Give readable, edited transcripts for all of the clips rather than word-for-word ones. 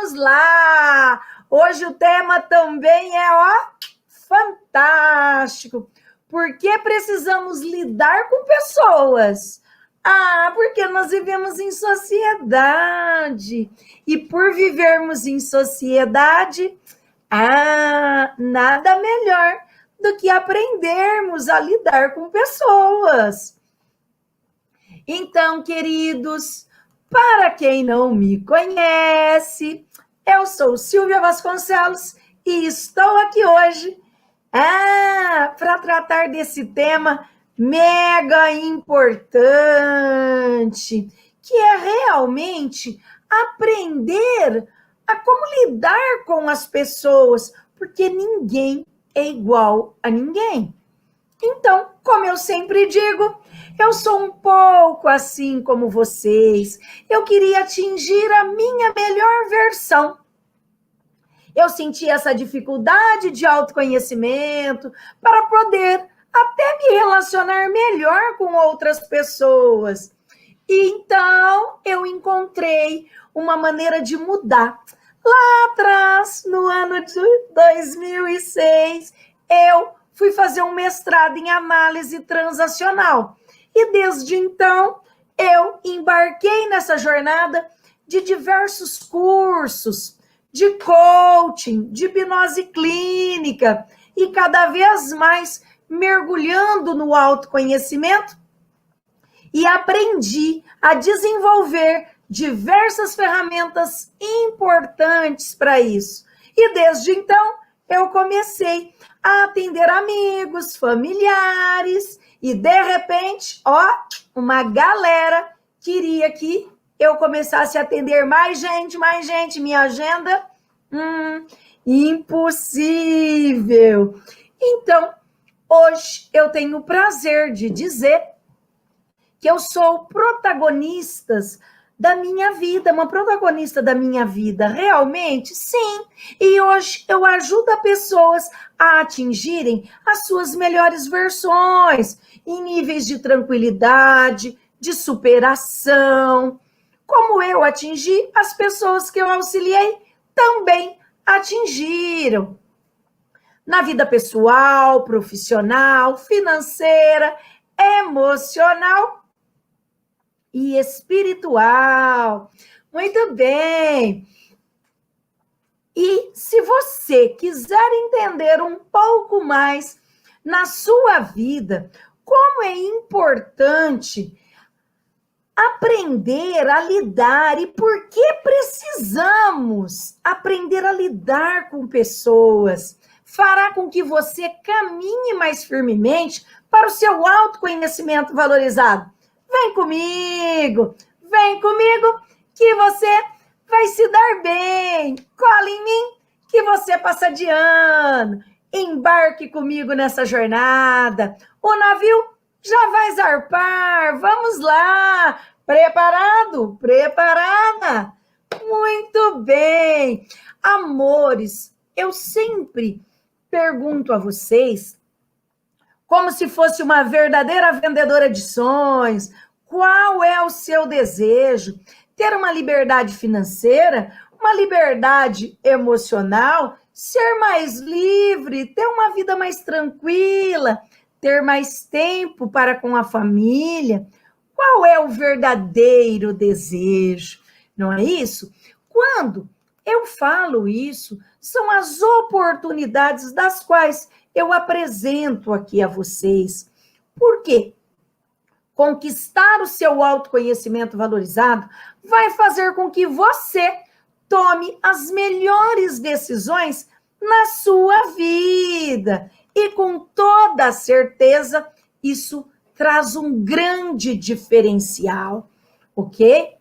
vamos lá! Hoje o tema também é, fantástico. Por que precisamos lidar com pessoas? Porque nós vivemos em sociedade. E por vivermos em sociedade, nada melhor do que aprendermos a lidar com pessoas. Então, queridos, para quem não me conhece, eu sou Silvia Vasconcelos e estou aqui hoje para tratar desse tema mega importante, que é realmente aprender a como lidar com as pessoas, porque ninguém é igual a ninguém. Então, como eu sempre digo, eu sou um pouco assim como vocês. Eu queria atingir a minha melhor versão. Eu senti essa dificuldade de autoconhecimento para poder até me relacionar melhor com outras pessoas. Então, eu encontrei uma maneira de mudar. Lá atrás, no ano de 2006, eu fui fazer um mestrado em análise transacional. E desde então, eu embarquei nessa jornada de diversos cursos, de coaching, de hipnose clínica, e cada vez mais mergulhando no autoconhecimento, e aprendi a desenvolver diversas ferramentas importantes para isso. E desde então, eu comecei a atender amigos, familiares, e de repente, uma galera queria que eu começasse a atender mais gente, minha agenda, impossível. Então, hoje eu tenho o prazer de dizer que eu sou protagonista da minha vida, uma protagonista da minha vida, realmente, sim. E hoje eu ajudo pessoas a atingirem as suas melhores versões, em níveis de tranquilidade, de superação. Como eu atingi, as pessoas que eu auxiliei também atingiram. Na vida pessoal, profissional, financeira, emocional e espiritual. Muito bem. E se você quiser entender um pouco mais na sua vida, como é importante aprender a lidar e por que precisamos aprender a lidar com pessoas, fará com que você caminhe mais firmemente para o seu autoconhecimento valorizado. Vem comigo que você vai se dar bem. Cola em mim que você passa de ano. Embarque comigo nessa jornada. O navio já vai zarpar. Vamos lá. Preparado? Preparada? Muito bem. Amores, eu sempre pergunto a vocês, como se fosse uma verdadeira vendedora de sonhos, qual é o seu desejo? Ter uma liberdade financeira, uma liberdade emocional, ser mais livre, ter uma vida mais tranquila, ter mais tempo para com a família. Qual é o verdadeiro desejo? Não é isso? Quando eu falo isso, são as oportunidades das quais eu apresento aqui a vocês. Por quê? Conquistar o seu autoconhecimento valorizado vai fazer com que você tome as melhores decisões na sua vida. E com toda certeza, isso traz um grande diferencial, ok?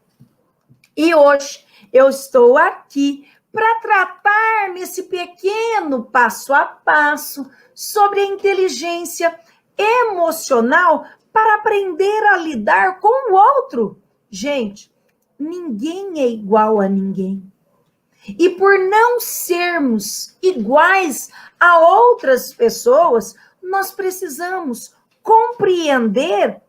E hoje eu estou aqui para tratar nesse pequeno passo a passo sobre a inteligência emocional para aprender a lidar com o outro. Gente, ninguém é igual a ninguém. E por não sermos iguais a outras pessoas, nós precisamos compreender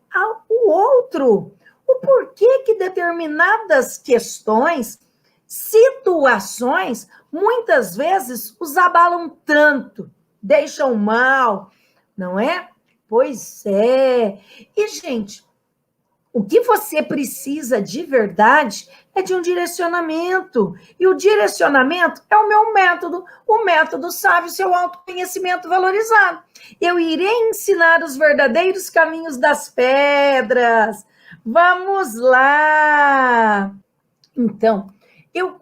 o outro. O porquê que determinadas questões situações, muitas vezes, os abalam tanto, deixam mal, não é? Pois é. E, gente, o que você precisa de verdade é de um direcionamento. E o direcionamento é o método sábio, seu autoconhecimento valorizado. Eu irei ensinar os verdadeiros caminhos das pedras. Vamos lá! Então, eu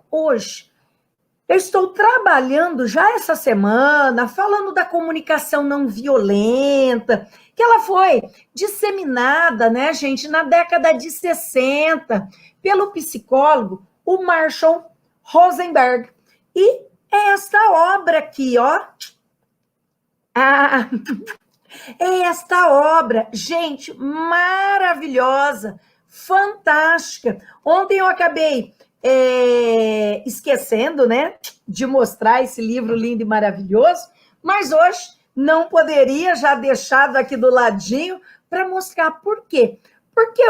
estou trabalhando já essa semana, falando da comunicação não violenta, que ela foi disseminada, né, gente, na década de 60, pelo psicólogo, o Marshall Rosenberg. E é esta obra aqui, ó. É esta obra, gente, maravilhosa, fantástica. Ontem eu acabei esquecendo, né, de mostrar esse livro lindo e maravilhoso, mas hoje não poderia já deixado aqui do ladinho para mostrar por quê. Porque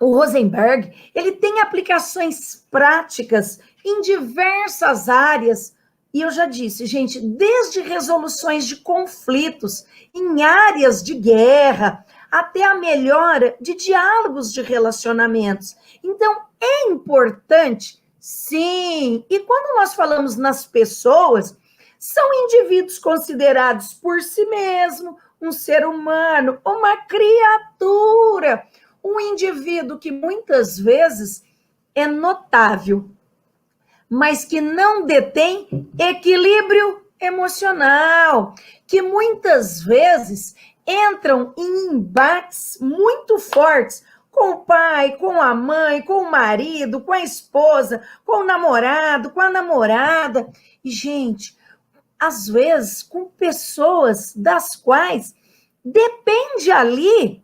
o Rosenberg, ele tem aplicações práticas em diversas áreas, e eu já disse, gente, desde resoluções de conflitos em áreas de guerra, até a melhora de diálogos de relacionamentos. Então, é importante, sim, e quando nós falamos nas pessoas, são indivíduos considerados por si mesmo, um ser humano, uma criatura, um indivíduo que muitas vezes é notável, mas que não detém equilíbrio emocional, que muitas vezes entram em embates muito fortes com o pai, com a mãe, com o marido, com a esposa, com o namorado, com a namorada. E, gente, às vezes com pessoas das quais depende ali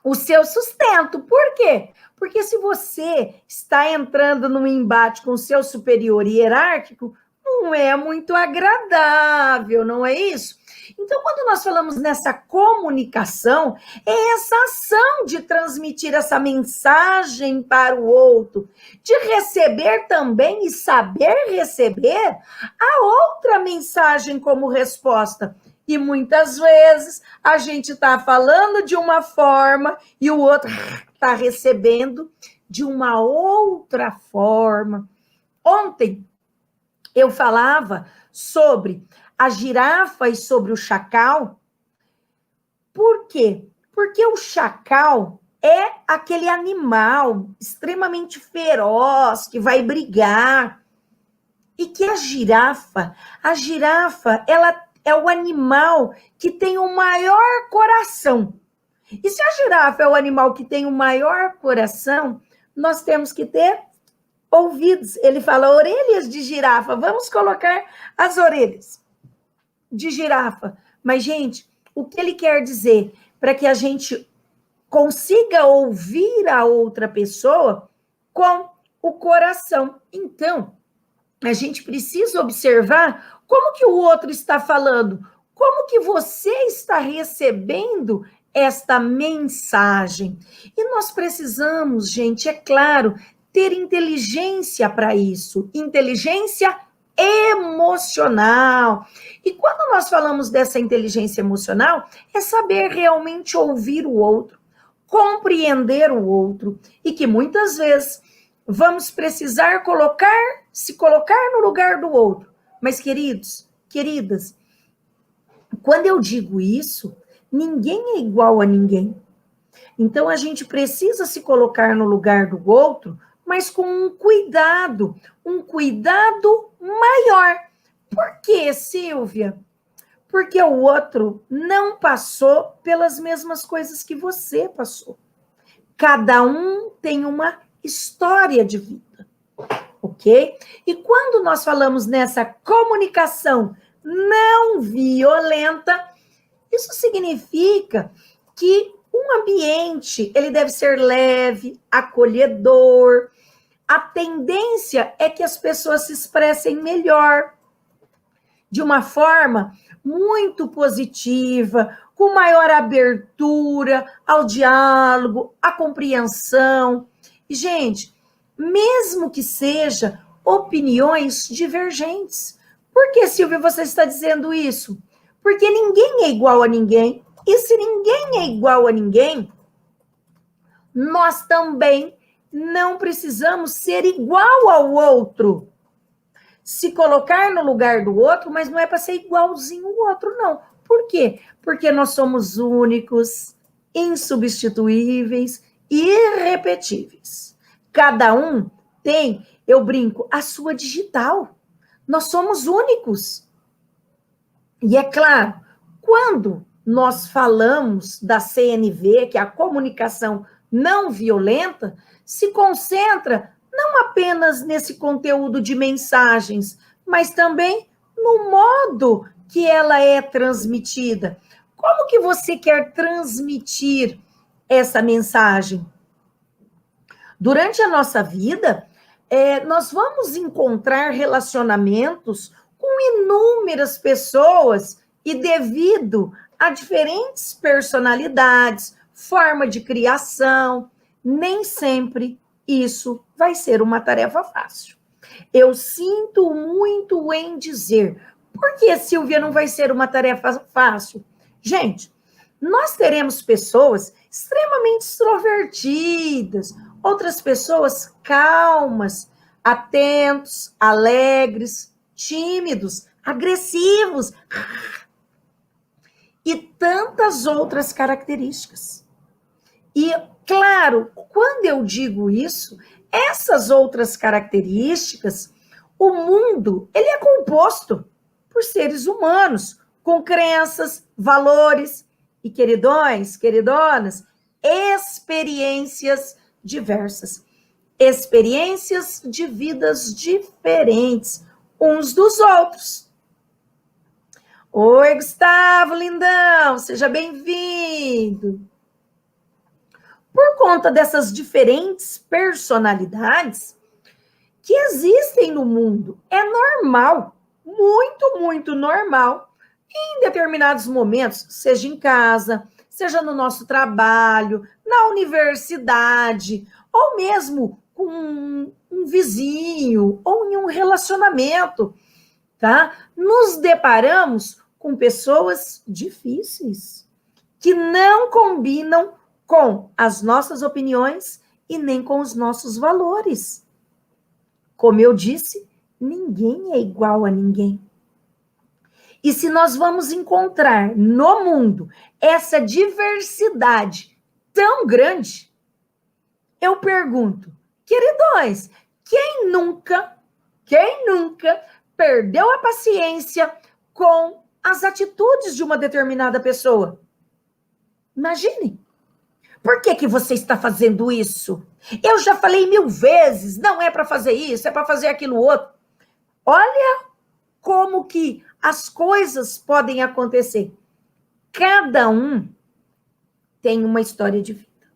o seu sustento. Por quê? Porque se você está entrando num embate com o seu superior hierárquico, não é muito agradável, não é isso? Então, quando nós falamos nessa comunicação, é essa ação de transmitir essa mensagem para o outro, de receber também e saber receber a outra mensagem como resposta. E muitas vezes a gente está falando de uma forma e o outro está recebendo de uma outra forma. Ontem eu falava sobre a girafa e sobre o chacal. Por quê? Porque o chacal é aquele animal extremamente feroz que vai brigar. E que a girafa, ela é o animal que tem o maior coração. E se a girafa é o animal que tem o maior coração, nós temos que ter ouvidos. Ele fala orelhas de girafa. Vamos colocar as orelhas de girafa. Mas, gente, o que ele quer dizer? Para que a gente consiga ouvir a outra pessoa com o coração. Então, a gente precisa observar como que o outro está falando, como que você está recebendo esta mensagem. E nós precisamos, gente, é claro, ter inteligência para isso, inteligência emocional. E quando nós falamos dessa inteligência emocional, é saber realmente ouvir o outro, compreender o outro, e que muitas vezes vamos precisar se colocar no lugar do outro. Mas, queridos, queridas, quando eu digo isso, ninguém é igual a ninguém. Então, a gente precisa se colocar no lugar do outro, mas com um cuidado maior. Por quê, Silvia? Porque o outro não passou pelas mesmas coisas que você passou. Cada um tem uma história de vida, ok? E quando nós falamos nessa comunicação não violenta, isso significa que um ambiente, ele deve ser leve, acolhedor. A tendência é que as pessoas se expressem melhor, de uma forma muito positiva, com maior abertura ao diálogo, à compreensão. E, gente, mesmo que seja opiniões divergentes. Por que, Silvia, você está dizendo isso? Porque ninguém é igual a ninguém. E se ninguém é igual a ninguém, nós também não precisamos ser igual ao outro. Se colocar no lugar do outro, mas não é para ser igualzinho ao outro, não. Por quê? Porque nós somos únicos, insubstituíveis, irrepetíveis. Cada um tem, eu brinco, a sua digital. Nós somos únicos. E é claro, quando nós falamos da CNV, que é a comunicação não violenta, se concentra não apenas nesse conteúdo de mensagens, mas também no modo que ela é transmitida. Como que você quer transmitir essa mensagem? Durante a nossa vida, nós vamos encontrar relacionamentos com inúmeras pessoas e devido a diferentes personalidades, forma de criação, nem sempre isso vai ser uma tarefa fácil. Eu sinto muito em dizer, por que, Silvia, não vai ser uma tarefa fácil? Gente, nós teremos pessoas extremamente extrovertidas, outras pessoas calmas, atentos, alegres, tímidos, agressivos e tantas outras características. E, claro, quando eu digo isso, essas outras características, o mundo, ele é composto por seres humanos, com crenças, valores e, queridões, queridonas, experiências diversas. Experiências de vidas diferentes uns dos outros. Oi, Gustavo, lindão, seja bem-vindo. Por conta dessas diferentes personalidades que existem no mundo, é normal, muito, muito normal, em determinados momentos, seja em casa, seja no nosso trabalho, na universidade, ou mesmo com um vizinho, ou em um relacionamento, tá? Nos deparamos com pessoas difíceis, que não combinam com as nossas opiniões e nem com os nossos valores. Como eu disse, ninguém é igual a ninguém. E se nós vamos encontrar no mundo essa diversidade tão grande, eu pergunto, queridões, quem nunca perdeu a paciência com as atitudes de uma determinada pessoa? Imagine. Por que você está fazendo isso? Eu já falei 1000 vezes, não é para fazer isso, é para fazer aquilo outro. Olha como que as coisas podem acontecer. Cada um tem uma história de vida.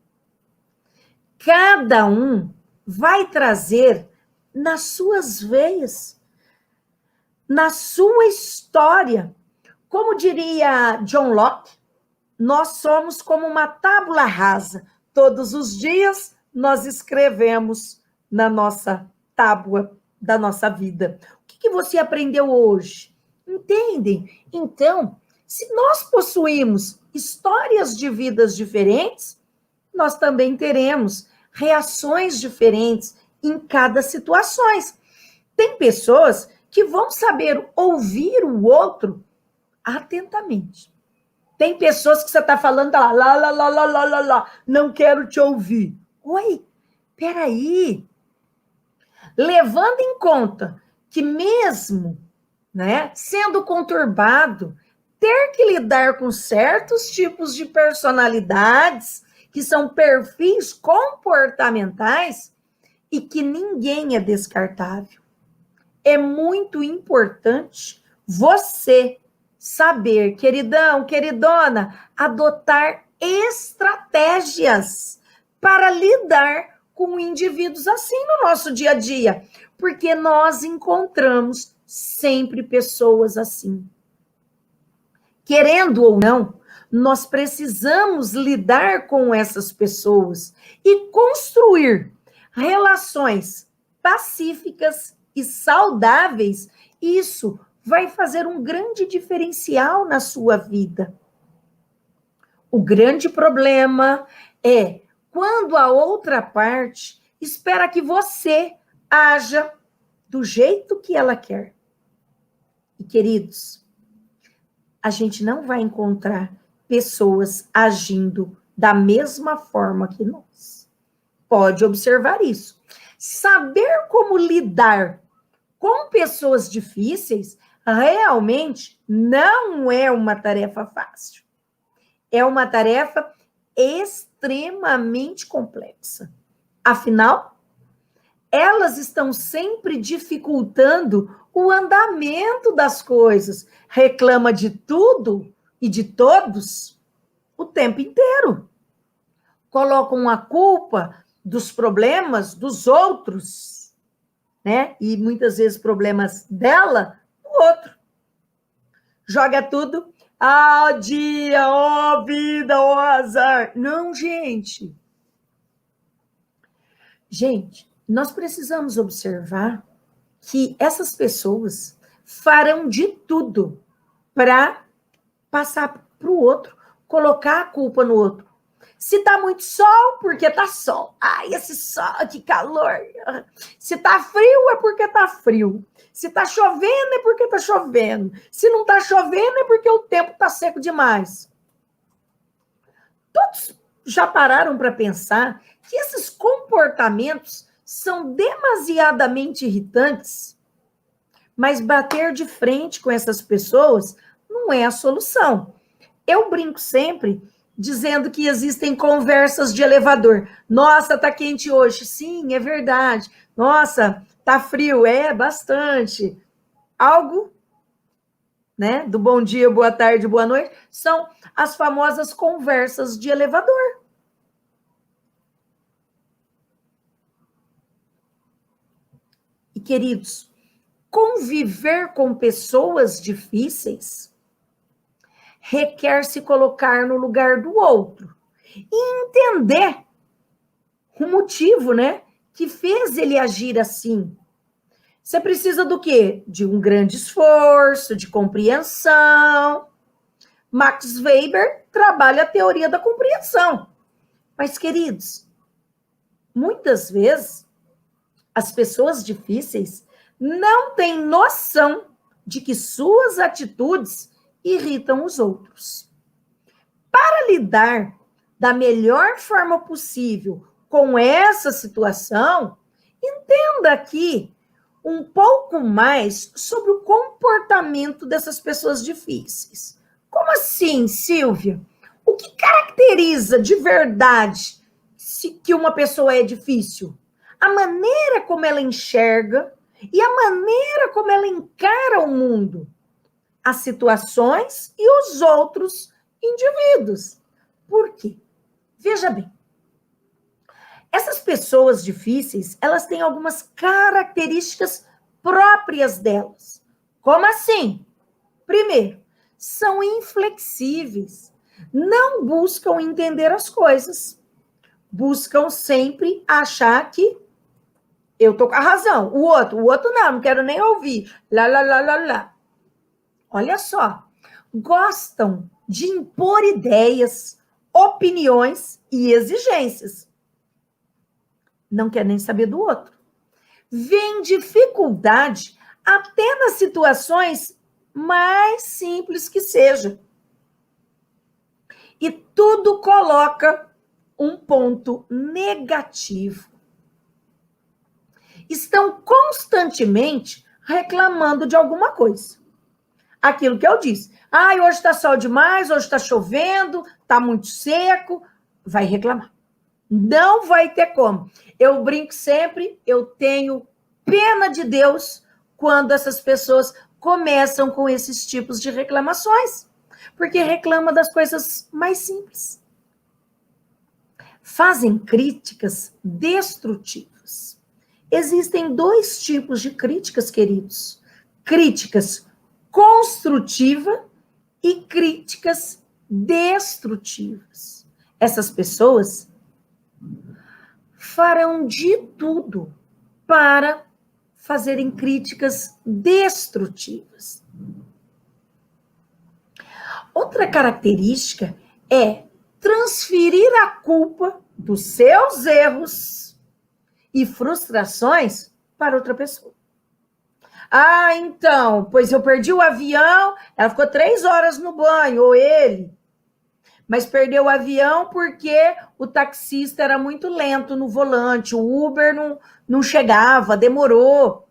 Cada um vai trazer nas suas veias, na sua história. Como diria John Locke, nós somos como uma tábula rasa. Todos os dias nós escrevemos na nossa tábua da nossa vida. O que você aprendeu hoje? Entendem? Então, se nós possuímos histórias de vidas diferentes, nós também teremos reações diferentes em cada situação. Tem pessoas que vão saber ouvir o outro atentamente. Tem pessoas que você está falando lá, não quero te ouvir. Oi, peraí. Levando em conta que mesmo, né, sendo conturbado, ter que lidar com certos tipos de personalidades, que são perfis comportamentais, e que ninguém é descartável. É muito importante você saber, queridão, queridona, adotar estratégias para lidar com indivíduos assim no nosso dia a dia, porque nós encontramos sempre pessoas assim. Querendo ou não, nós precisamos lidar com essas pessoas e construir relações pacíficas e saudáveis, isso vai fazer um grande diferencial na sua vida. O grande problema é quando a outra parte espera que você haja do jeito que ela quer. E, queridos, a gente não vai encontrar pessoas agindo da mesma forma que nós. Pode observar isso. Saber como lidar com pessoas difíceis realmente não é uma tarefa fácil. É uma tarefa extremamente complexa. Afinal, elas estão sempre dificultando o andamento das coisas. Reclama de tudo e de todos o tempo inteiro. Colocam a culpa dos problemas dos outros, né? E muitas vezes problemas dela no outro. Joga tudo. Ah, dia, ó vida, ó azar. Não, gente. Gente, nós precisamos observar que essas pessoas farão de tudo para passar para o outro, colocar a culpa no outro. Se tá muito sol, porque tá sol. Ai, esse sol, que calor. Se tá frio, é porque tá frio. Se tá chovendo, é porque tá chovendo. Se não tá chovendo, é porque o tempo tá seco demais. Todos já pararam para pensar que esses comportamentos são demasiadamente irritantes, mas bater de frente com essas pessoas não é a solução. Eu brinco sempre dizendo que existem conversas de elevador. Nossa, tá quente hoje. Sim, é verdade. Nossa, tá frio. É, bastante. Algo, né, do bom dia, boa tarde, boa noite, são as famosas conversas de elevador. E, queridos, conviver com pessoas difíceis requer se colocar no lugar do outro e entender o motivo, né, que fez ele agir assim. Você precisa do quê? De um grande esforço, de compreensão. Max Weber trabalha a teoria da compreensão. Mas, queridos, muitas vezes as pessoas difíceis não têm noção de que suas atitudes irritam os outros. Para lidar da melhor forma possível com essa situação, entenda aqui um pouco mais sobre o comportamento dessas pessoas difíceis. Como assim, Silvia? O que caracteriza de verdade que uma pessoa é difícil? A maneira como ela enxerga e a maneira como ela encara o mundo, as situações e os outros indivíduos. Por quê? Veja bem, essas pessoas difíceis, elas têm algumas características próprias delas. Como assim? Primeiro, são inflexíveis, não buscam entender as coisas, buscam sempre achar que eu tô com a razão, o outro não quero nem ouvir, lá. Olha só, gostam de impor ideias, opiniões e exigências. Não quer nem saber do outro. Vêem dificuldade até nas situações mais simples que seja. E tudo coloca um ponto negativo. Estão constantemente reclamando de alguma coisa. Aquilo que eu disse. Hoje está sol demais, hoje está chovendo, está muito seco. Vai reclamar. Não vai ter como. Eu brinco sempre, eu tenho pena de Deus quando essas pessoas começam com esses tipos de reclamações, porque reclama das coisas mais simples. Fazem críticas destrutivas. Existem dois tipos de críticas, queridos. Críticas construtivas e críticas destrutivas. Essas pessoas farão de tudo para fazerem críticas destrutivas. Outra característica é transferir a culpa dos seus erros e frustrações para outra pessoa. Ah, então, pois eu perdi o avião, ela ficou 3 horas no banho, ou ele. Mas perdeu o avião porque o taxista era muito lento no volante, o Uber não chegava, demorou.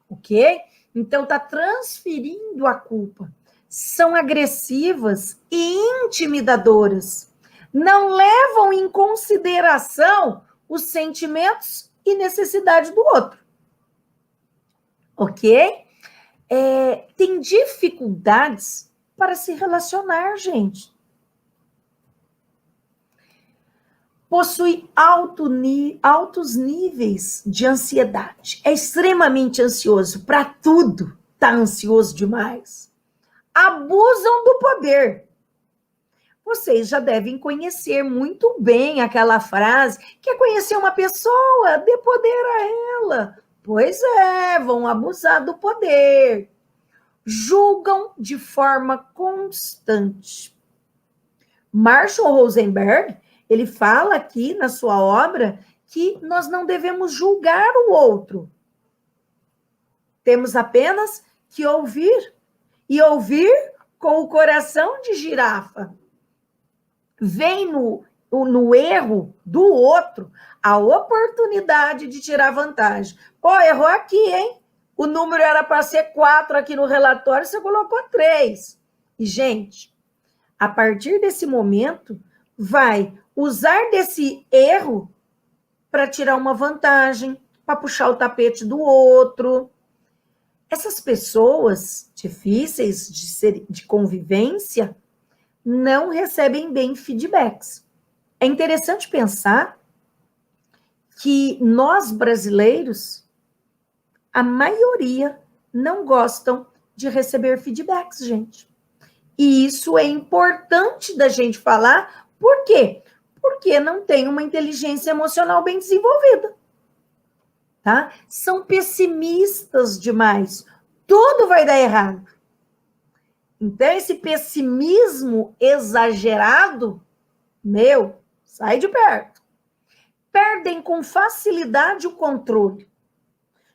Ok? Então, está transferindo a culpa. São agressivas e intimidadoras. Não levam em consideração os sentimentos e necessidade do outro. Ok? Tem dificuldades para se relacionar, gente. Possui altos níveis de ansiedade. É extremamente ansioso para tudo. Está ansioso demais. Abusam do poder. Vocês já devem conhecer muito bem aquela frase: quer conhecer uma pessoa? Dê poder a ela. Pois é, vão abusar do poder. Julgam de forma constante. Marshall Rosenberg, ele fala aqui na sua obra que nós não devemos julgar o outro. Temos apenas que ouvir. E ouvir com o coração de girafa. Vem no erro do outro a oportunidade de tirar vantagem. Pô, errou aqui, hein? O número era para ser 4 aqui no relatório, você colocou 3. E, gente, a partir desse momento, vai usar desse erro para tirar uma vantagem, para puxar o tapete do outro. Essas pessoas difíceis de convivência não recebem bem feedbacks. É interessante pensar que nós, brasileiros, a maioria não gostam de receber feedbacks, gente. E isso é importante da gente falar. Por quê? Porque não tem uma inteligência emocional bem desenvolvida. Tá? São pessimistas demais. Tudo vai dar errado. Então, esse pessimismo exagerado, sai de perto. Perdem com facilidade o controle.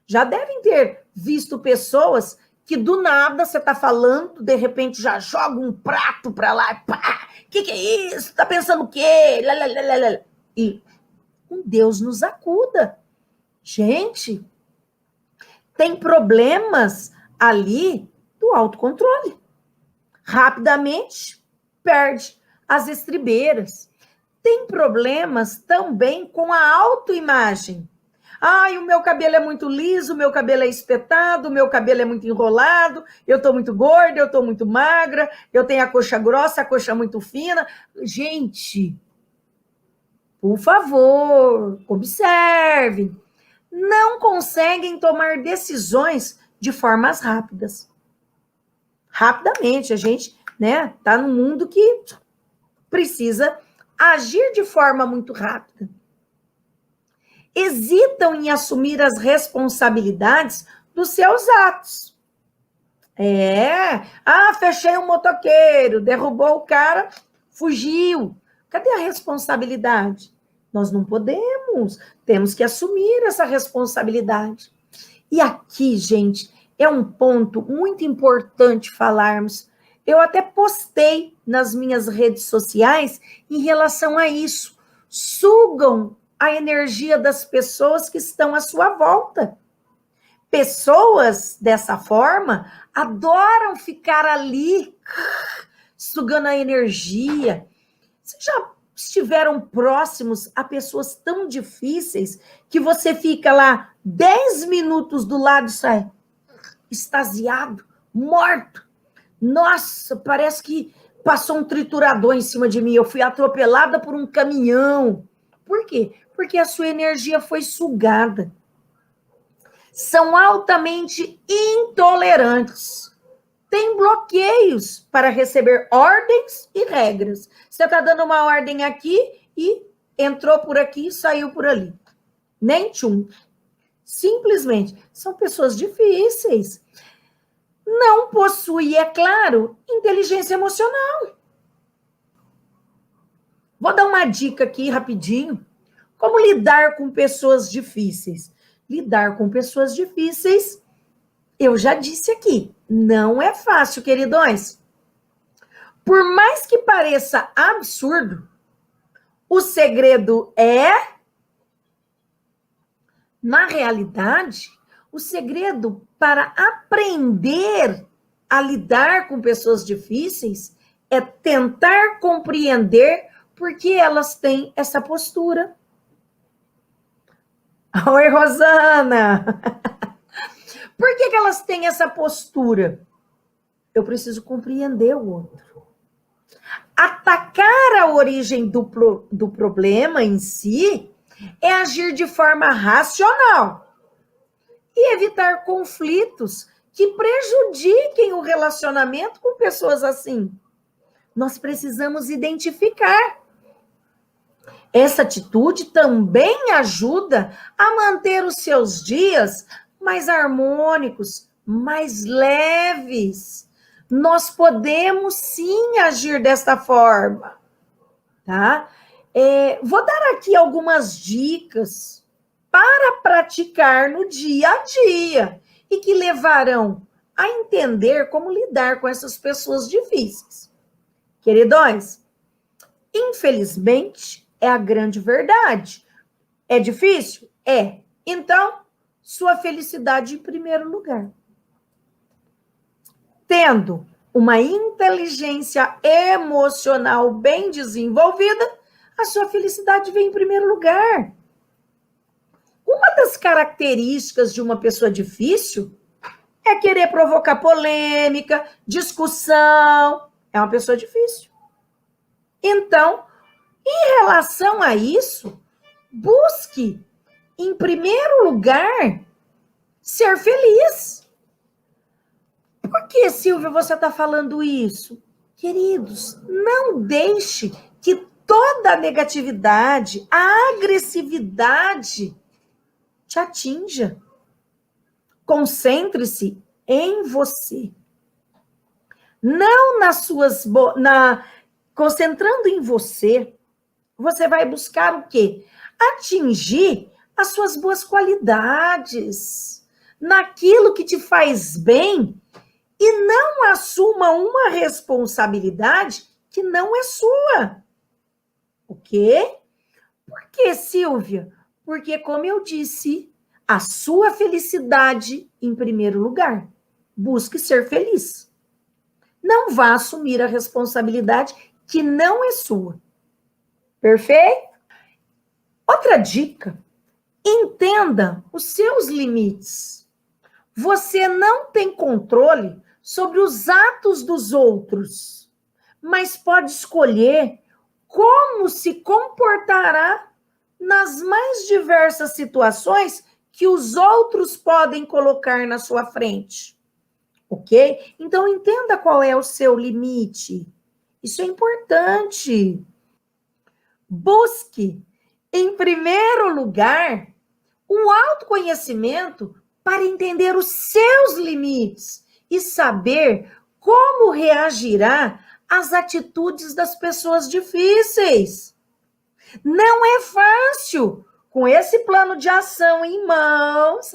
Já devem ter visto pessoas que do nada você está falando, de repente já joga um prato para lá, pá, que é isso? Tá pensando o quê? Lalalala. E Deus nos acuda. Gente, tem problemas ali do autocontrole. Rapidamente perde as estribeiras. Tem problemas também com a autoimagem. Ai, o meu cabelo é muito liso, o meu cabelo é espetado, o meu cabelo é muito enrolado, eu estou muito gorda, eu estou muito magra, eu tenho a coxa grossa, a coxa muito fina. Gente, por favor, observem. Não conseguem tomar decisões de formas rápidas. Rapidamente, a gente, tá num mundo que precisa agir de forma muito rápida. Hesitam em assumir as responsabilidades dos seus atos. Fechei um motoqueiro, derrubou o cara, fugiu. Cadê a responsabilidade? Nós não podemos, temos que assumir essa responsabilidade. E aqui, gente, é um ponto muito importante falarmos. Eu até postei nas minhas redes sociais em relação a isso. Sugam a energia das pessoas que estão à sua volta. Pessoas dessa forma adoram ficar ali, sugando a energia. Vocês já estiveram próximos a pessoas tão difíceis que você fica lá 10 minutos do lado e sai extasiado, morto. Nossa, parece que passou um triturador em cima de mim. Eu fui atropelada por um caminhão. Por quê? Porque a sua energia foi sugada. São altamente intolerantes. Tem bloqueios para receber ordens e regras. Você está dando uma ordem aqui e entrou por aqui e saiu por ali. Nem tchum. Simplesmente, são pessoas difíceis. Não possui, é claro, inteligência emocional. Vou dar uma dica aqui rapidinho. Como lidar com pessoas difíceis? Lidar com pessoas difíceis, eu já disse aqui, não é fácil, queridões. Por mais que pareça absurdo, o segredo na realidade, o segredo para aprender a lidar com pessoas difíceis é tentar compreender por que elas têm essa postura. Oi, Rosana! Por que elas têm essa postura? Eu preciso compreender o outro. Atacar a origem do problema em si é agir de forma racional e evitar conflitos que prejudiquem o relacionamento com pessoas assim. Nós precisamos identificar. Essa atitude também ajuda a manter os seus dias mais harmônicos, mais leves. Nós podemos sim agir desta forma, tá? Vou dar aqui algumas dicas para praticar no dia a dia e que levarão a entender como lidar com essas pessoas difíceis. Queridões, infelizmente, é a grande verdade. É difícil? É. Então, sua felicidade em primeiro lugar. Tendo uma inteligência emocional bem desenvolvida, a sua felicidade vem em primeiro lugar. Uma das características de uma pessoa difícil é querer provocar polêmica, discussão. É uma pessoa difícil. Então, em relação a isso, busque, em primeiro lugar, ser feliz. Por que, Silvia, você está falando isso? Queridos, não deixe que toda a negatividade, a agressividade te atinja. Concentre-se em você. Não nas suas... Concentrando em você, você vai buscar o quê? Atingir as suas boas qualidades, naquilo que te faz bem, e não assuma uma responsabilidade que não é sua. O quê? Por quê, Silvia? Porque, como eu disse, a sua felicidade em primeiro lugar. Busque ser feliz. Não vá assumir a responsabilidade que não é sua. Perfeito? Outra dica, entenda os seus limites. Você não tem controle sobre os atos dos outros, mas pode escolher como se comportará nas mais diversas situações que os outros podem colocar na sua frente. Ok? Então, entenda qual é o seu limite. Isso é importante. Busque, em primeiro lugar, o autoconhecimento para entender os seus limites e saber como reagirá às atitudes das pessoas difíceis. Não é fácil. Com esse plano de ação em mãos,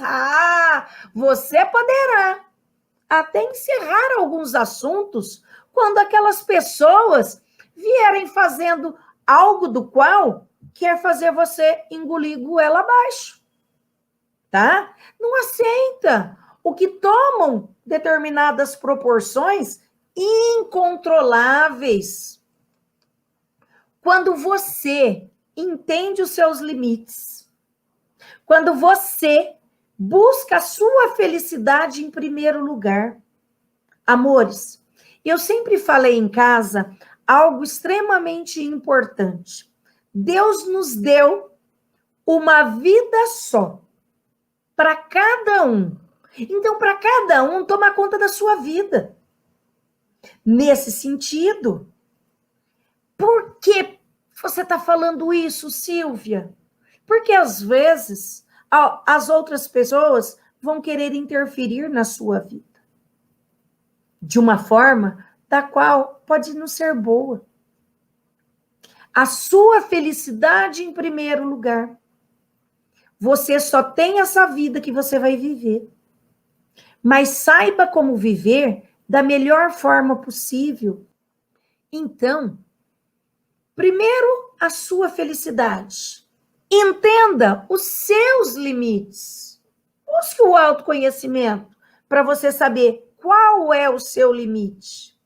você poderá até encerrar alguns assuntos quando aquelas pessoas vierem fazendo algo do qual quer fazer você engolir goela abaixo, tá? Não aceita o que tomam determinadas proporções incontroláveis. Quando você entende os seus limites, quando você busca a sua felicidade em primeiro lugar. Amores, eu sempre falei em casa algo extremamente importante. Deus nos deu uma vida só, para cada um. Então, para cada um, toma conta da sua vida. Nesse sentido, por que você está falando isso, Silvia? Porque às vezes as outras pessoas vão querer interferir na sua vida de uma forma da qual pode não ser boa. A sua felicidade em primeiro lugar. Você só tem essa vida que você vai viver. Mas saiba como viver da melhor forma possível. Então, primeiro, a sua felicidade. Entenda os seus limites. Busque o autoconhecimento para você saber qual é o seu limite.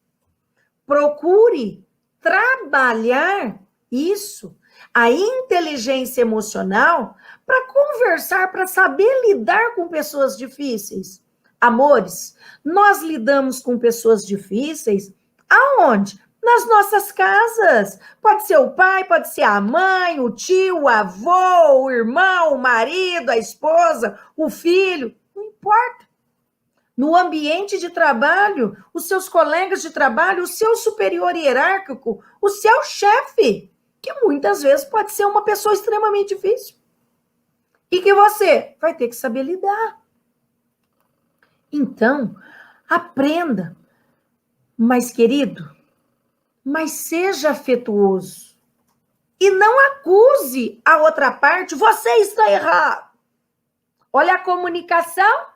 Procure trabalhar isso, a inteligência emocional, para conversar, para saber lidar com pessoas difíceis. Amores, nós lidamos com pessoas difíceis aonde? Nas nossas casas. Pode ser o pai, pode ser a mãe, o tio, o avô, o irmão, o marido, a esposa, o filho, não importa. No ambiente de trabalho, os seus colegas de trabalho, o seu superior hierárquico, o seu chefe, que muitas vezes pode ser uma pessoa extremamente difícil. E que você vai ter que saber lidar. Então, aprenda. Mas, querido, mas seja afetuoso. E não acuse a outra parte, você está errado. Olha a comunicação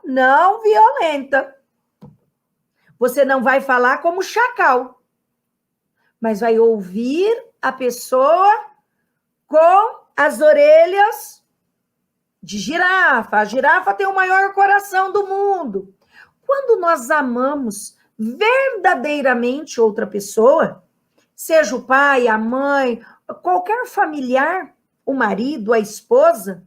não violenta. Você não vai falar como chacal, mas vai ouvir a pessoa com as orelhas de girafa. A girafa tem o maior coração do mundo. Quando nós amamos verdadeiramente outra pessoa, seja o pai, a mãe, qualquer familiar, o marido, a esposa,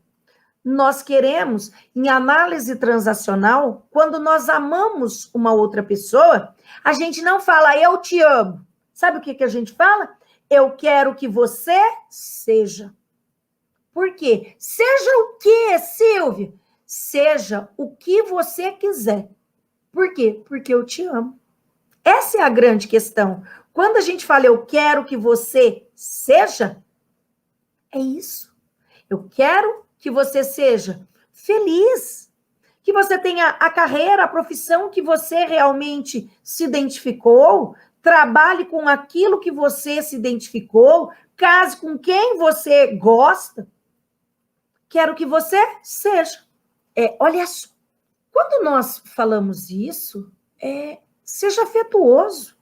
nós queremos, em análise transacional, quando nós amamos uma outra pessoa, a gente não fala, eu te amo. Sabe o que a gente fala? Eu quero que você seja. Por quê? Seja o quê, Silvia? Seja o que você quiser. Por quê? Porque eu te amo. Essa é a grande questão. Quando a gente fala, eu quero que você seja, é isso. Eu quero que você seja feliz, que você tenha a carreira, a profissão que você realmente se identificou, trabalhe com aquilo que você se identificou, case com quem você gosta. Quero que você seja. Olha só, quando nós falamos isso, seja afetuoso.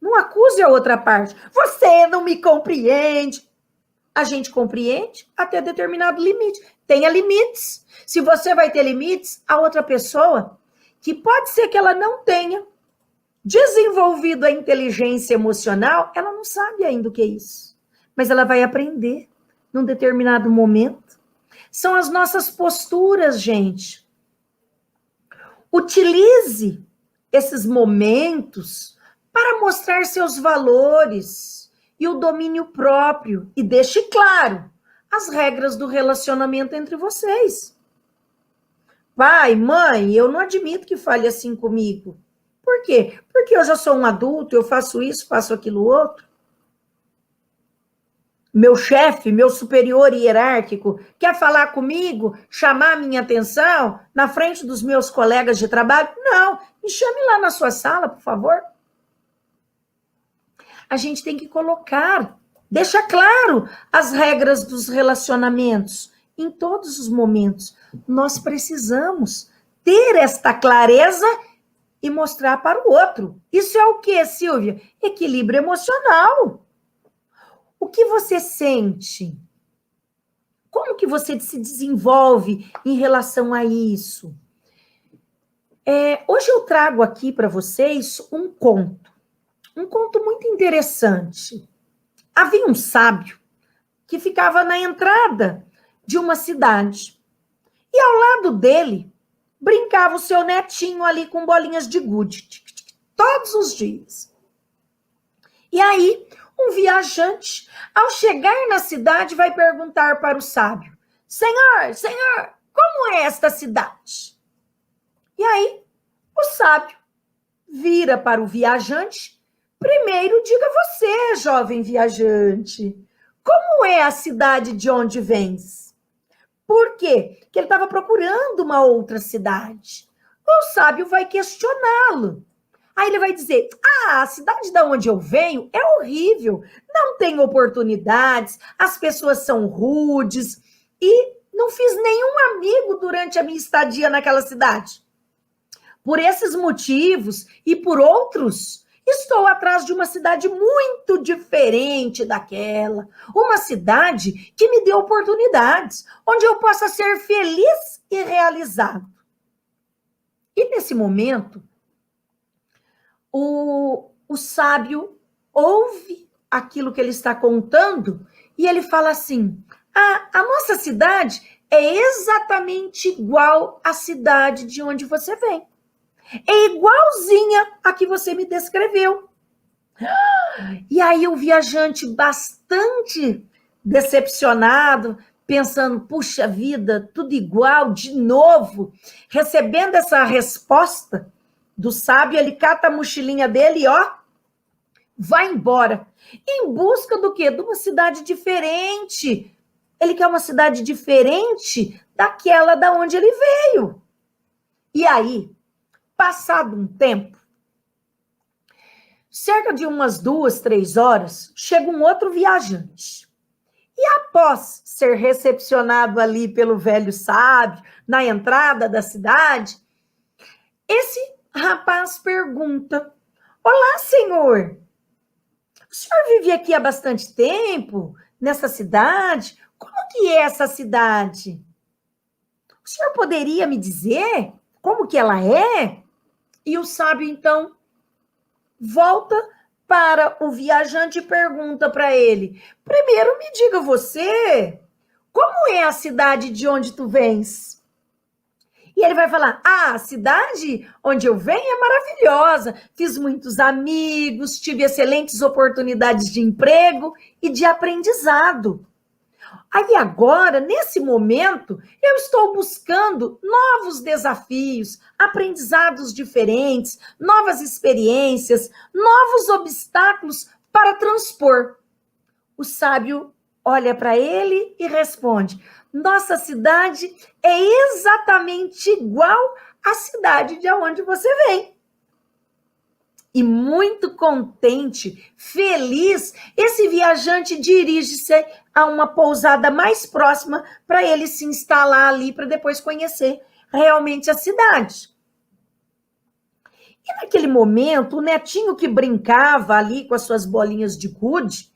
Não acuse a outra parte. Você não me compreende. A gente compreende até determinado limite. Tenha limites. Se você vai ter limites, a outra pessoa, que pode ser que ela não tenha desenvolvido a inteligência emocional, ela não sabe ainda o que é isso. Mas ela vai aprender num determinado momento. São as nossas posturas, gente. Utilize esses momentos para mostrar seus valores e o domínio próprio. E deixe claro as regras do relacionamento entre vocês. Pai, mãe, eu não admito que fale assim comigo. Por quê? Porque eu já sou um adulto, eu faço isso, faço aquilo outro. Meu chefe, meu superior hierárquico, quer falar comigo, chamar minha atenção na frente dos meus colegas de trabalho? Não, me chame lá na sua sala, por favor. A gente tem que colocar, deixa claro as regras dos relacionamentos em todos os momentos. Nós precisamos ter esta clareza e mostrar para o outro. Isso é o quê, Silvia? Equilíbrio emocional. O que você sente? Como que você se desenvolve em relação a isso? Hoje eu trago aqui para vocês um conto muito interessante. Havia um sábio que ficava na entrada de uma cidade. E ao lado dele, brincava o seu netinho ali com bolinhas de gude, todos os dias. E aí, um viajante, ao chegar na cidade, vai perguntar para o sábio: Senhor, como é esta cidade? E aí, o sábio vira para o viajante, Primeiro, diga você, jovem viajante, como é a cidade de onde vens? Por quê? Porque ele estava procurando uma outra cidade. O sábio vai questioná-lo. Aí ele vai dizer: a cidade da onde eu venho é horrível, não tem oportunidades, as pessoas são rudes e não fiz nenhum amigo durante a minha estadia naquela cidade. Por esses motivos e por outros, estou atrás de uma cidade muito diferente daquela. Uma cidade que me dê oportunidades, onde eu possa ser feliz e realizado. E nesse momento, o sábio ouve aquilo que ele está contando e ele fala assim: a nossa cidade é exatamente igual à cidade de onde você vem. É igualzinha a que você me descreveu. E aí o viajante, bastante decepcionado, pensando, puxa vida, tudo igual, de novo, recebendo essa resposta do sábio, ele cata a mochilinha dele e, ó, vai embora. Em busca do quê? De uma cidade diferente. Ele quer uma cidade diferente daquela da onde ele veio. E aí, passado um tempo, cerca de umas 2, 3 horas, chega um outro viajante. E após ser recepcionado ali pelo velho sábio, na entrada da cidade, esse rapaz pergunta: olá, senhor, o senhor vive aqui há bastante tempo, nessa cidade? Como que é essa cidade? O senhor poderia me dizer como que ela é? E o sábio, então, volta para o viajante e pergunta para ele: primeiro me diga você, como é a cidade de onde tu vens? E ele vai falar: a cidade onde eu venho é maravilhosa, fiz muitos amigos, tive excelentes oportunidades de emprego e de aprendizado. Aí agora, nesse momento, eu estou buscando novos desafios, aprendizados diferentes, novas experiências, novos obstáculos para transpor. O sábio olha para ele e responde: nossa cidade é exatamente igual à cidade de onde você vem. E muito contente, feliz, esse viajante dirige-se a uma pousada mais próxima para ele se instalar ali, para depois conhecer realmente a cidade. E naquele momento, o netinho que brincava ali com as suas bolinhas de gude,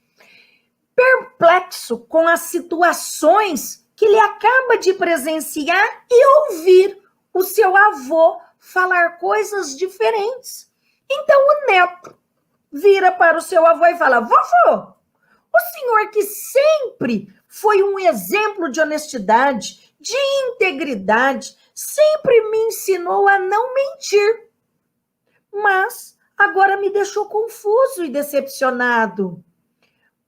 perplexo com as situações que ele acaba de presenciar e ouvir o seu avô falar coisas diferentes. Então o neto vira para o seu avô e fala: vovô, o senhor que sempre foi um exemplo de honestidade, de integridade, sempre me ensinou a não mentir. Mas agora me deixou confuso e decepcionado.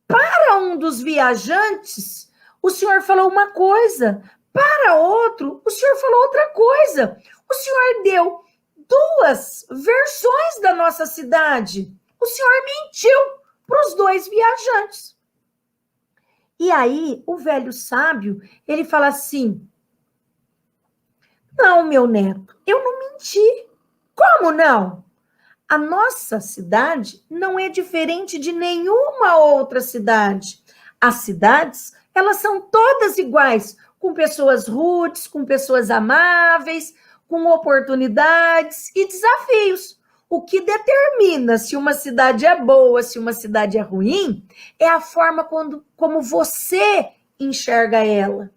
Para um dos viajantes, o senhor falou uma coisa, para outro, o senhor falou outra coisa. O senhor deu 2 versões da nossa cidade. O senhor mentiu para os 2 viajantes. E aí, o velho sábio, ele fala assim: não, meu neto, eu não menti. Como não? A nossa cidade não é diferente de nenhuma outra cidade. As cidades, elas são todas iguais, com pessoas rudes, com pessoas amáveis, com oportunidades e desafios. O que determina se uma cidade é boa, se uma cidade é ruim, é a forma como você enxerga ela.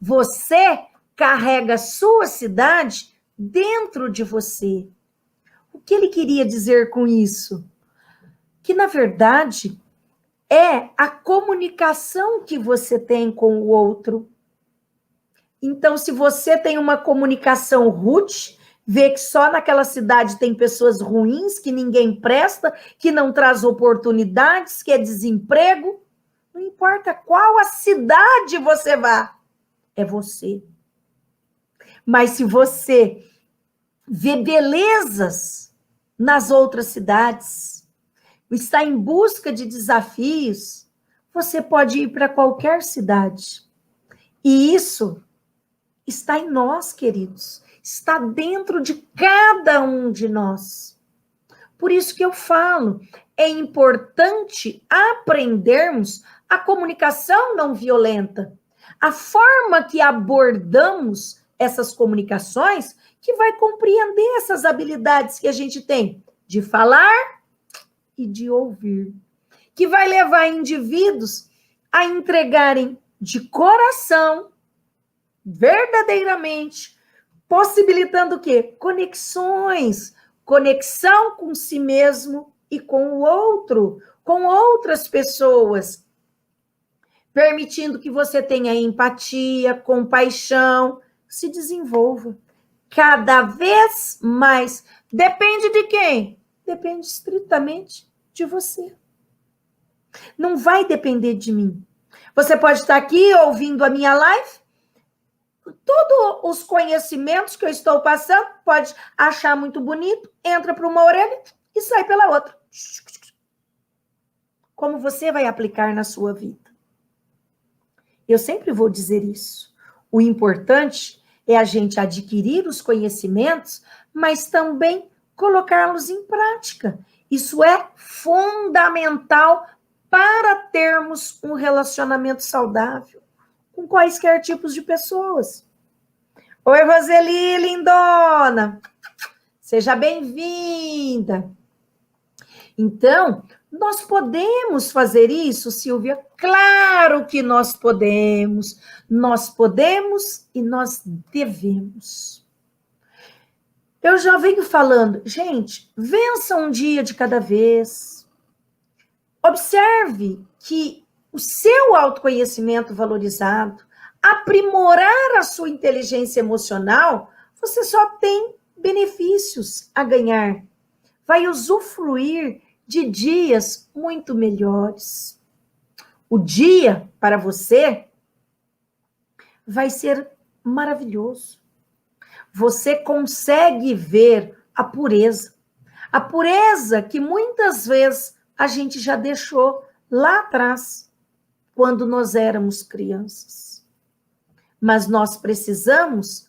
Você carrega a sua cidade dentro de você. O que ele queria dizer com isso? Que, na verdade, é a comunicação que você tem com o outro. Então, se você tem uma comunicação rude, vê que só naquela cidade tem pessoas ruins, que ninguém presta, que não traz oportunidades, que é desemprego, não importa qual a cidade você vá, é você. Mas se você vê belezas nas outras cidades, está em busca de desafios, você pode ir para qualquer cidade. E isso está em nós, queridos. Está dentro de cada um de nós. Por isso que eu falo, é importante aprendermos a comunicação não violenta. A forma que abordamos essas comunicações que vai compreender essas habilidades que a gente tem de falar e de ouvir, que vai levar indivíduos a entregarem de coração, verdadeiramente, possibilitando o quê? Conexões, conexão com si mesmo e com o outro, com outras pessoas, permitindo que você tenha empatia, compaixão, se desenvolva cada vez mais. Depende de quem? Depende estritamente de você. Não vai depender de mim. Você pode estar aqui ouvindo a minha live, todos os conhecimentos que eu estou passando, pode achar muito bonito, entra por uma orelha e sai pela outra. Como você vai aplicar na sua vida? Eu sempre vou dizer isso. O importante é a gente adquirir os conhecimentos, mas também colocá-los em prática. Isso é fundamental para termos um relacionamento saudável com quaisquer tipos de pessoas. Oi, Roseli, lindona! Seja bem-vinda! Então, nós podemos fazer isso, Silvia? Claro que nós podemos. Nós podemos e nós devemos. Eu já venho falando, gente, vença um dia de cada vez. Observe que o seu autoconhecimento valorizado, aprimorar a sua inteligência emocional, você só tem benefícios a ganhar. Vai usufruir de dias muito melhores. O dia para você vai ser maravilhoso. Você consegue ver a pureza que muitas vezes a gente já deixou lá atrás, quando nós éramos crianças. Mas nós precisamos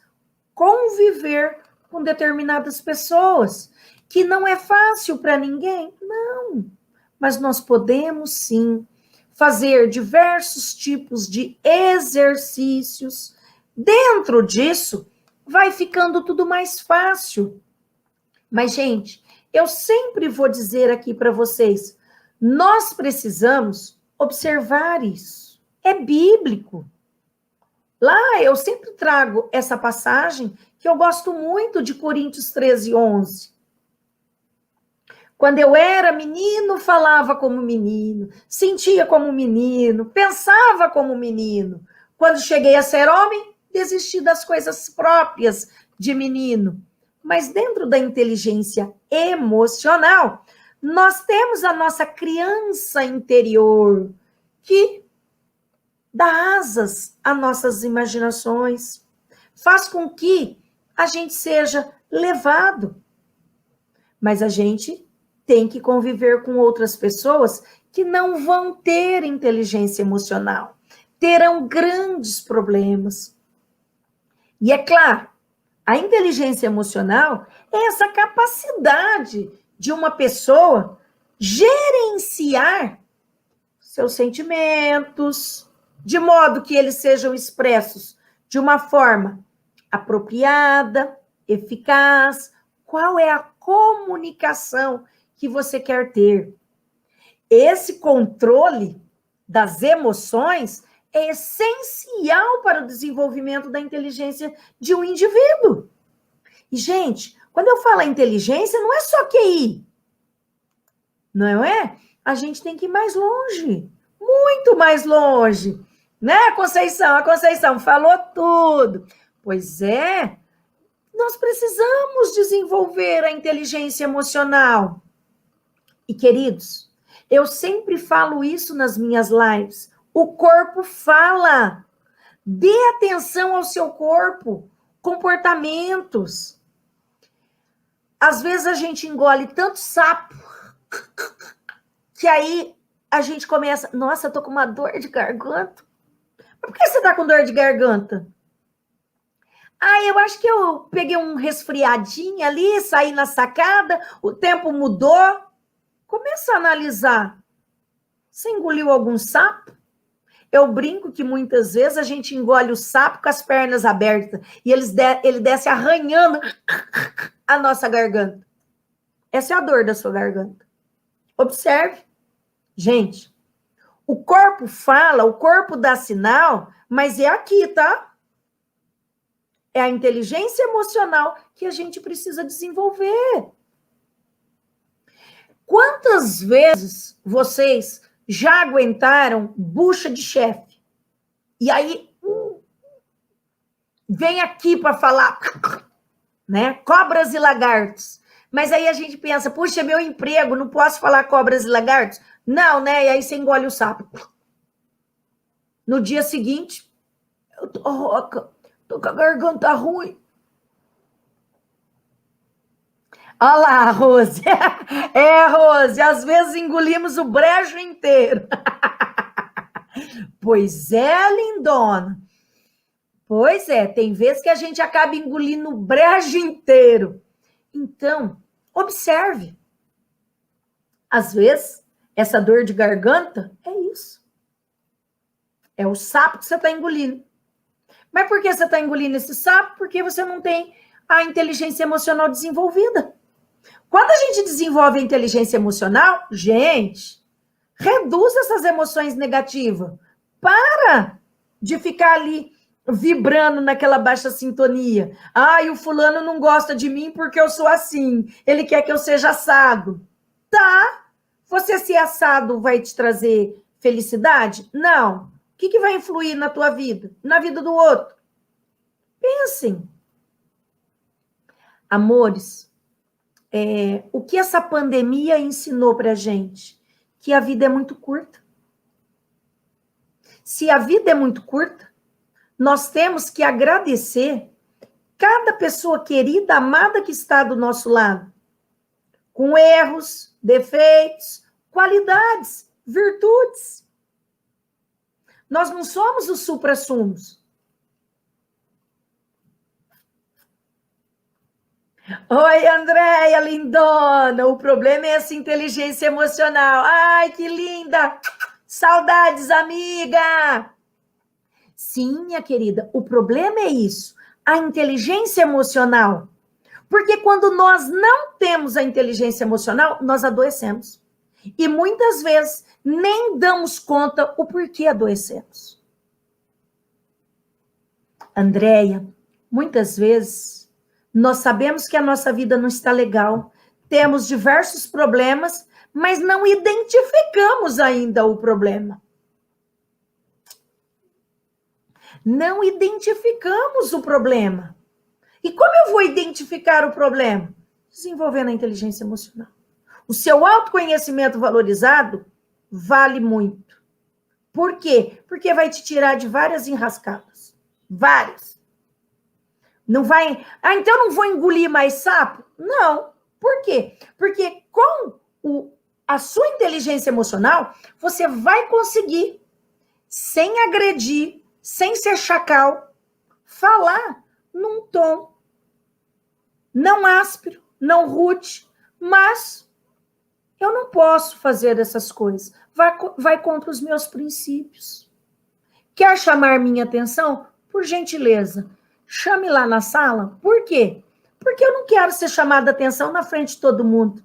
conviver com determinadas pessoas, que não é fácil para ninguém, não. Mas nós podemos, sim, fazer diversos tipos de exercícios. Dentro disso, vai ficando tudo mais fácil. Mas, gente, eu sempre vou dizer aqui para vocês, nós precisamos observar isso. É bíblico. Lá eu sempre trago essa passagem que eu gosto muito de Coríntios 13:11. Quando eu era menino, falava como menino, sentia como menino, pensava como menino. Quando cheguei a ser homem, desisti das coisas próprias de menino. Mas dentro da inteligência emocional, nós temos a nossa criança interior, que dá asas às nossas imaginações, faz com que a gente seja levado. Mas a gente tem que conviver com outras pessoas que não vão ter inteligência emocional, terão grandes problemas. E é claro, a inteligência emocional é essa capacidade de uma pessoa gerenciar seus sentimentos, de modo que eles sejam expressos de uma forma apropriada, eficaz. Qual é a comunicação que você quer ter? Esse controle das emoções é essencial para o desenvolvimento da inteligência de um indivíduo. E, gente, quando eu falo inteligência, não é só QI, não é? A gente tem que ir mais longe, muito mais longe, né, Conceição? A Conceição falou tudo. Pois é, nós precisamos desenvolver a inteligência emocional. E, queridos, eu sempre falo isso nas minhas lives. O corpo fala. Dê atenção ao seu corpo, comportamentos. Às vezes a gente engole tanto sapo que aí a gente começa, nossa, eu tô com uma dor de garganta. Mas por que você tá com dor de garganta? Ah, eu acho que eu peguei um resfriadinho ali, saí na sacada, o tempo mudou. Começa a analisar. Você engoliu algum sapo? Eu brinco que muitas vezes a gente engole o sapo com as pernas abertas e ele desce arranhando a nossa garganta. Essa é a dor da sua garganta. Observe. Gente, o corpo fala, o corpo dá sinal, mas é aqui, tá? É a inteligência emocional que a gente precisa desenvolver. Quantas vezes vocês já aguentaram bucha de chefe? E aí vem aqui para falar, né? Cobras e lagartos. Mas aí a gente pensa, puxa, é meu emprego, não posso falar cobras e lagartos? Não, né? E aí você engole o sapo. No dia seguinte, eu tô rouca, tô com a garganta ruim. Olha lá, Rose. É, Rose, às vezes engolimos o brejo inteiro. Pois é, lindona. Pois é, tem vezes que a gente acaba engolindo o brejo inteiro. Então, observe. Às vezes, essa dor de garganta é isso. É o sapo que você está engolindo. Mas por que você está engolindo esse sapo? Porque você não tem a inteligência emocional desenvolvida. Quando a gente desenvolve a inteligência emocional, gente, reduz essas emoções negativas. Para de ficar ali vibrando naquela baixa sintonia. Ai, o fulano não gosta de mim porque eu sou assim. Ele quer que eu seja assado. Tá? Você ser assado vai te trazer felicidade? Não. O que vai influir na tua vida? Na vida do outro? Pensem. Amores, o que essa pandemia ensinou pra gente? Que a vida é muito curta. Se a vida é muito curta, nós temos que agradecer cada pessoa querida, amada que está do nosso lado, com erros, defeitos, qualidades, virtudes. Nós não somos os suprassumos. Oi, Andréia, lindona. O problema é essa inteligência emocional. Ai, que linda. Saudades, amiga. Sim, minha querida, o problema é isso. A inteligência emocional. Porque quando nós não temos a inteligência emocional, nós adoecemos. E muitas vezes nem damos conta o porquê adoecemos. Andréia, muitas vezes nós sabemos que a nossa vida não está legal, temos diversos problemas, mas não identificamos ainda o problema. Não identificamos o problema. E como eu vou identificar o problema? Desenvolvendo a inteligência emocional. O seu autoconhecimento valorizado vale muito. Por quê? Porque vai te tirar de várias enrascadas. Várias. Não vai... Ah, então não vou engolir mais sapo? Não. Por quê? Porque com a sua inteligência emocional, você vai conseguir, sem agredir, sem ser chacal, falar num tom não áspero, não rude, mas eu não posso fazer essas coisas. Vai contra os meus princípios. Quer chamar minha atenção? Por gentileza, chame lá na sala. Por quê? Porque eu não quero ser chamada atenção na frente de todo mundo.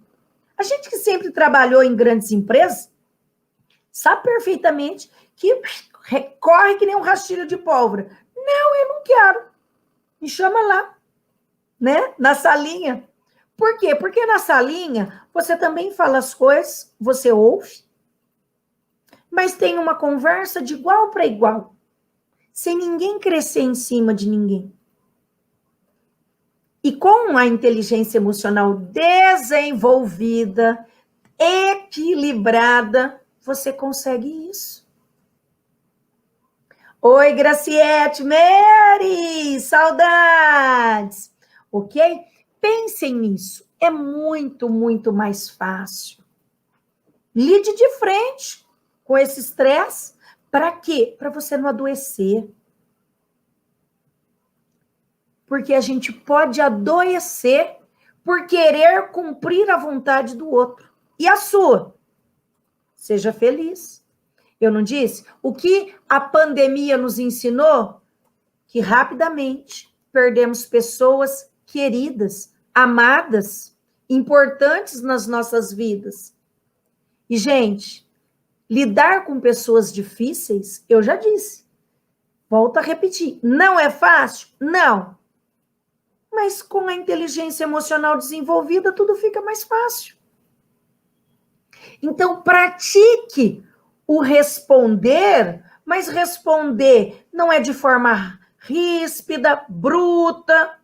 A gente que sempre trabalhou em grandes empresas sabe perfeitamente que corre que nem um rastilho de pólvora. Não, eu não quero. Me chama lá, né? Na salinha. Por quê? Porque na salinha você também fala as coisas, você ouve, mas tem uma conversa de igual para igual, sem ninguém crescer em cima de ninguém. E com a inteligência emocional desenvolvida, equilibrada, você consegue isso. Oi, Graciete, Mary, saudades. Ok? Pensem nisso. É muito, muito mais fácil. Lide de frente com esse estresse. Para quê? Para você não adoecer. Porque a gente pode adoecer por querer cumprir a vontade do outro. E a sua? Seja feliz. Eu não disse? O que a pandemia nos ensinou? Que rapidamente perdemos pessoas queridas, amadas, importantes nas nossas vidas. E, gente, lidar com pessoas difíceis, eu já disse. Volto a repetir. Não é fácil? Não. Mas com a inteligência emocional desenvolvida, tudo fica mais fácil. Então, pratique o responder, mas responder não é de forma ríspida, bruta.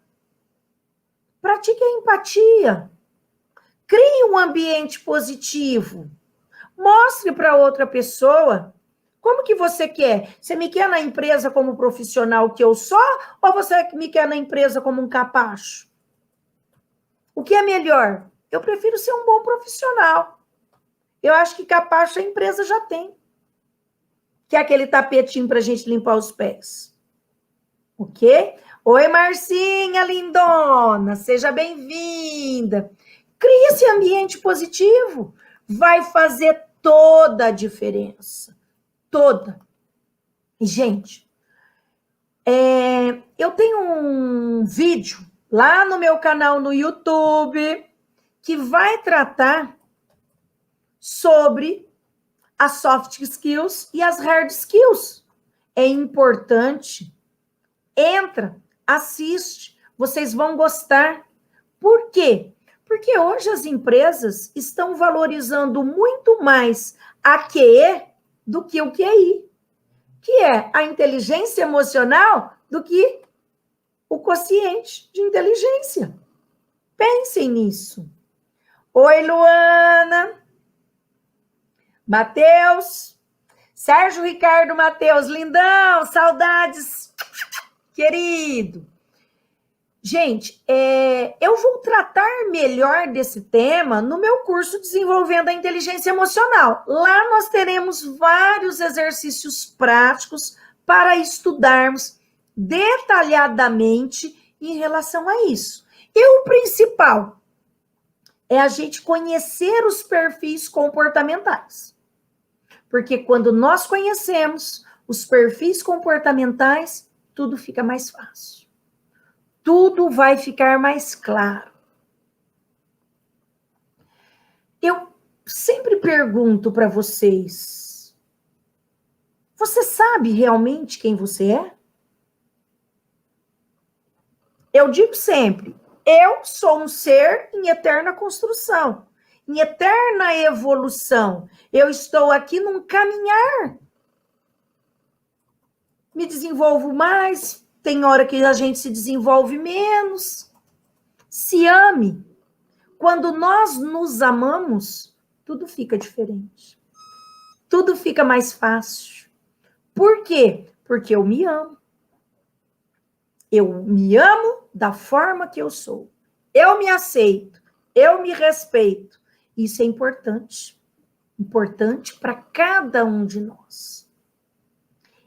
Pratique a empatia. Crie um ambiente positivo. Mostre para outra pessoa como que você quer. Você me quer na empresa como profissional que eu sou ou você me quer na empresa como um capacho? O que é melhor? Eu prefiro ser um bom profissional. Eu acho que capacho a empresa já tem. Que é aquele tapetinho para a gente limpar os pés. Ok? Oi, Marcinha lindona, seja bem-vinda. Crie esse ambiente positivo. Vai fazer toda a diferença. Toda. E, gente, eu tenho um vídeo lá no meu canal no YouTube que vai tratar sobre as soft skills e as hard skills. É importante. Entra, assiste, vocês vão gostar. Por quê? Porque hoje as empresas estão valorizando muito mais a QE do que o QI, que é a inteligência emocional do que o quociente de inteligência. Pensem nisso. Oi, Luana. Matheus. Sérgio Ricardo Matheus, lindão, saudades, querido. Gente, eu vou tratar melhor desse tema no meu curso Desenvolvendo a Inteligência Emocional. Lá nós teremos vários exercícios práticos para estudarmos detalhadamente em relação a isso. E o principal é a gente conhecer os perfis comportamentais. Porque quando nós conhecemos os perfis comportamentais, tudo fica mais fácil. Tudo vai ficar mais claro. Eu sempre pergunto para vocês: você sabe realmente quem você é? Eu digo sempre, eu sou um ser em eterna construção, em eterna evolução. Eu estou aqui num caminhar. Me desenvolvo mais, tem hora que a gente se desenvolve menos. Se ame. Quando nós nos amamos, tudo fica diferente. Tudo fica mais fácil. Por quê? Porque eu me amo. Eu me amo da forma que eu sou. Eu me aceito. Eu me respeito. Isso é importante. Importante para cada um de nós.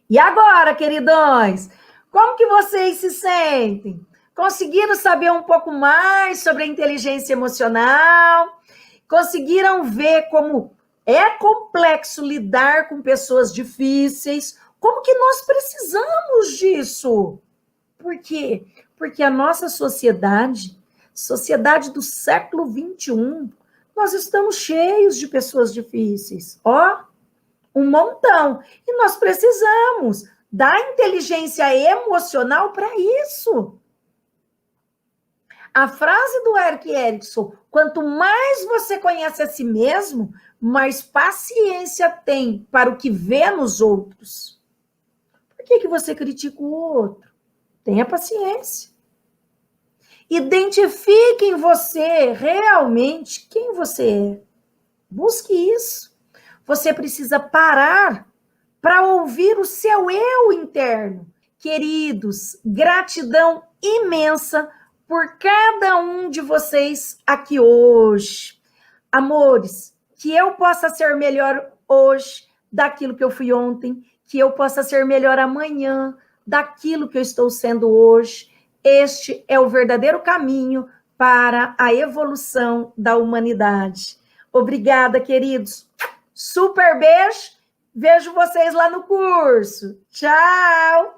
E agora, queridões, como que vocês se sentem? Conseguiram saber um pouco mais sobre a inteligência emocional? Conseguiram ver como é complexo lidar com pessoas difíceis? Como que nós precisamos disso? Por quê? Porque a nossa sociedade do século XXI, nós estamos cheios de pessoas difíceis. Ó, um montão. E nós precisamos da inteligência emocional para isso. A frase do Erik Erikson, quanto mais você conhece a si mesmo, mais paciência tem para o que vê nos outros. Por que você critica o outro? Tenha paciência. Identifique em você realmente quem você é. Busque isso. Você precisa parar para ouvir o seu eu interno. Queridos, gratidão imensa por cada um de vocês aqui hoje. Amores, que eu possa ser melhor hoje daquilo que eu fui ontem, que eu possa ser melhor amanhã daquilo que eu estou sendo hoje. Este é o verdadeiro caminho para a evolução da humanidade. Obrigada, queridos. Super beijo. Vejo vocês lá no curso. Tchau!